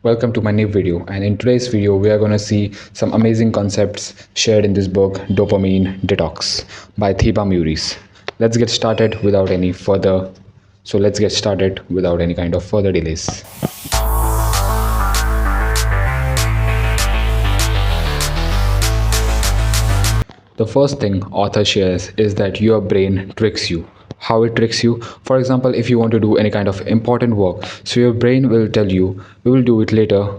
Welcome to my new video, and in today's video we are going to see some amazing concepts shared in this book Dopamine Detox by Thiba Muris. Let's get started without any kind of further delays. The first thing author shares is that your brain tricks you. How it tricks you? For example, if you want to do any kind of important work, so your brain will tell you, we will do it later.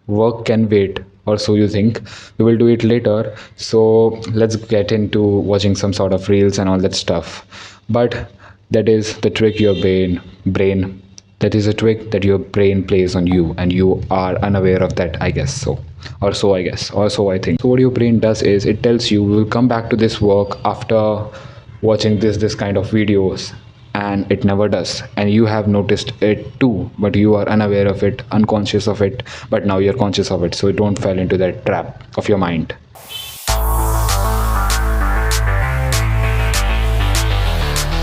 Work can wait, or so you think. We will do it later. So let's get into watching some sort of reels and all that stuff. But that is the trick your brain that is a trick that your brain plays on you, and you are unaware of that, I guess so. Or so I guess, or so I think. So what your brain does is it tells you we will come back to this work after watching this kind of videos, and it never does. And you have noticed it too, but you are unaware of it, unconscious of it, but now you're conscious of it, so you don't fall into that trap of your mind.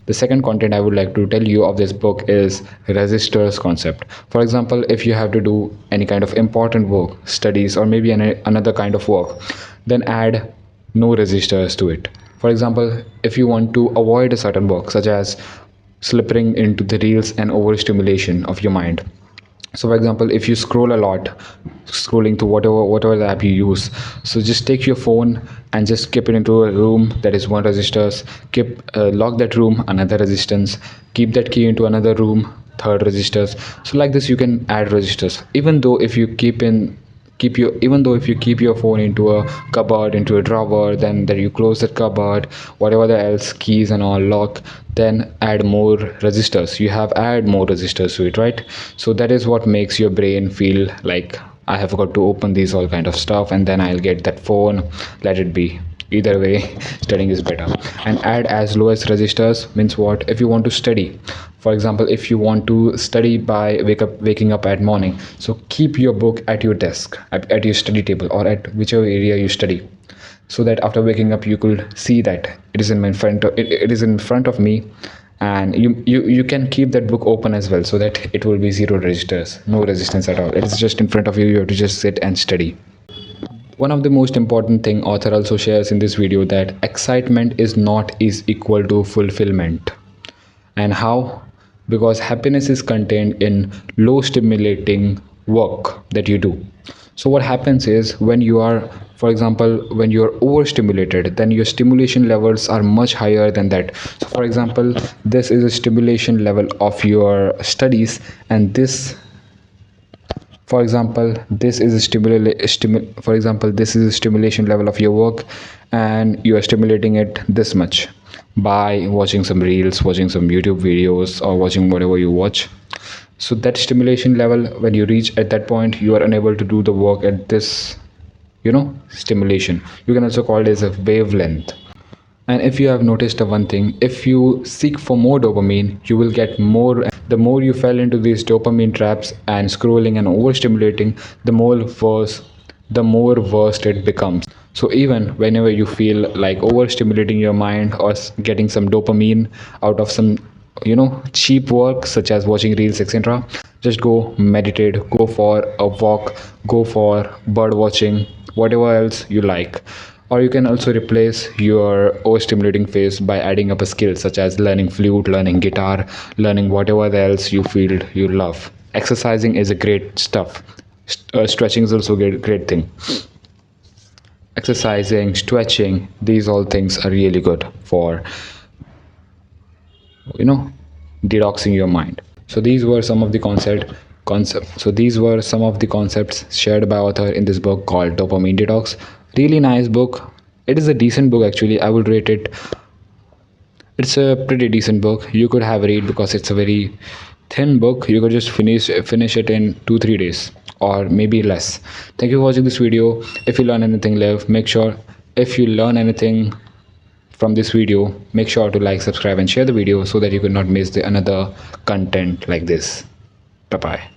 The second content I would like to tell you of this book is resistors concept. For example, if you have to do any kind of important work, studies, or maybe another kind of work, then add no resistors to it. For example, if you want to avoid a certain work, such as slipping into the reels and overstimulation of your mind. So for example, if you scroll a lot, scrolling to whatever the app you use, so just take your phone and just keep it into a room that is one resistors, lock that room, another resistance, keep that key into another room, third resistors. So like this you can add resistors. Even though if you keep your phone into a cupboard, into a drawer, then you close that cupboard, whatever the else, keys and all lock, then add more resistors. You have add more resistors to it, right? So that is what makes your brain feel like I have got to open these all kind of stuff, and then I'll get that phone. Let it be. Either way, studying is better. And add as low as resistors means what? If you want to study, for example, if you want to study by waking up at morning, so keep your book at your desk, at your study table, or at whichever area you study, so that after waking up you could see that it is in front of me, and you can keep that book open as well, so that it will be zero resistors, no resistance at all. It is just in front of you. You have to just sit and study. One of the most important thing author also shares in this video, that excitement is equal to fulfillment. And how? Because happiness is contained in low stimulating work that you do. So what happens is, when you are, for example, when you are overstimulated, then your stimulation levels are much higher than that. So for example, this is a stimulation level of your studies, and this, for example, this is a stimulation level of your work, and you are stimulating it this much by watching some reels, watching some YouTube videos, or watching whatever you watch. So that stimulation level, when you reach at that point, you are unable to do the work at this stimulation. You can also call it as a wavelength. And if you have noticed one thing, if you seek for more dopamine, you will get more. The more you fell into these dopamine traps and scrolling and overstimulating, the more worst it becomes. So even whenever you feel like overstimulating your mind, or getting some dopamine out of some cheap work such as watching reels, etc., just go meditate, go for a walk, go for bird watching, whatever else you like. Or you can also replace your overstimulating phase by adding up a skill such as learning flute, learning guitar, learning whatever else you feel you love. Exercising is a great stuff. Stretching is also a great thing. Exercising, stretching, these all things are really good for detoxing your mind. So these were some of the concepts shared by author in this book called Dopamine Detox. Really nice book. It is a decent book actually. I would rate it. It's a pretty decent book. You could have a read because it's a very thin book. You could just finish it in 2-3 days, or maybe less. Thank you for watching this video. If you learn anything from this video, make sure to like, subscribe, and share the video, so that you could not miss the another content like this. Bye bye.